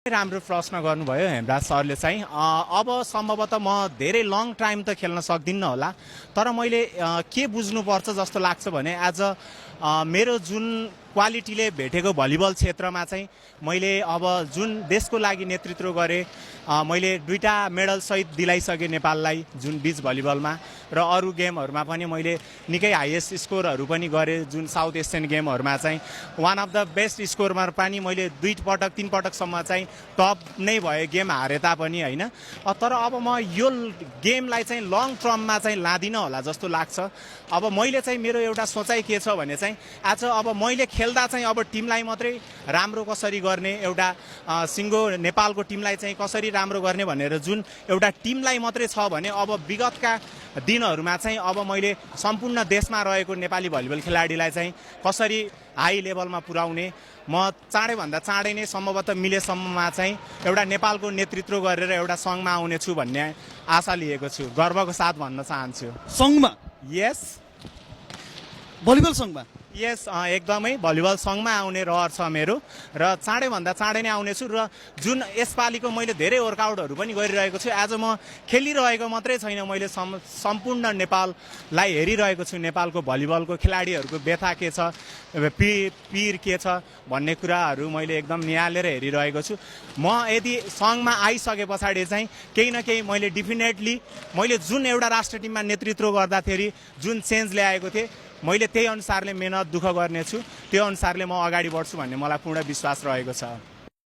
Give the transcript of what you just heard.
राम्रो प्रश्न गर्नुभयो हेमराज सरले चाहिँ अब सम्भवतः म धेरै लङ टाइम त खेल्न सक्दिनँ होला, तर मैले के बुझ्नुपर्छ जस्तो लाग्छ भने आज मेरो जुन क्वालिटीले भेटेको भलिबल क्षेत्रमा चाहिँ मैले अब जुन देशको लागि नेतृत्व गरेँ, मैले 2टा मेडल सहित दिलाइसकेँ नेपाललाई जुन बिच भलिबलमा, र अरू गेमहरूमा पनि मैले निकै हाइएस्ट स्कोरहरू पनि गरेँ। जुन साउथ एसियन गेमहरूमा चाहिँ वान अफ द बेस्ट स्कोरमा पनि मैले 2 पटक 3 पटकसम्म चाहिँ टप नै भयो, गेम हारे तापनि होइन। तर अब म यो गेमलाई चाहिँ लङ टर्ममा चाहिँ लादिनँ होला जस्तो लाग्छ। अब मैले चाहिँ मेरो एउटा सोचाइ के छ भने चाहिँ आज अब मैले खेल्दा चाहिँ अब टिमलाई मात्रै राम्रो कसरी गर्ने, एउटा सिङ्गो नेपालको टिमलाई चाहिँ कसरी राम्रो गर्ने भनेर जुन एउटा टिमलाई मात्रै छ भने अब विगतका दिनहरूमा चाहिँ अब मैले सम्पूर्ण देशमा रहेको नेपाली भलिबल खेलाडीलाई चाहिँ कसरी हाई लेभलमा पुर्याउने, म चाँडैभन्दा चाँडै नै सम्भवतः मिलेसम्ममा चाहिँ एउटा नेपालको नेतृत्व गरेर एउटा सङ्घमा आउने छु भन्ने आशा लिएको छु, गर्वको साथ भन्न चाहन्छु। सङ्घमा? यस, भलिबल सङ्घमा? यस, एकदमै भलिबल सङ्घमा आउने रहर छ मेरो, र चाँडैभन्दा चाँडै नै आउनेछु। र जुन यसपालिको मैले धेरै वर्कआउटहरू पनि गरिरहेको छु। आज म खेलिरहेको मात्रै छैन, मैले सम्पूर्ण नेपाललाई हेरिरहेको छु। नेपालको भलिबलको खेलाडीहरूको व्यथा के छ, पीर के छ भन्ने कुराहरू मैले एकदम निहालेर हेरिरहेको छु। म यदि सङ्घमा आइसके पछाडि चाहिँ केही न केही मैले डेफिनेटली मैले जुन एउटा राष्ट्र टिममा नेतृत्व गर्दाखेरि जुन चेन्ज ल्याएको थिएँ, मैले त्यही अनुसारले मेहनत दुःख गर्नेछु, त्यो अनुसारले म अगाडि बढ्छु भन्ने मलाई पूर्ण विश्वास रहेको छ।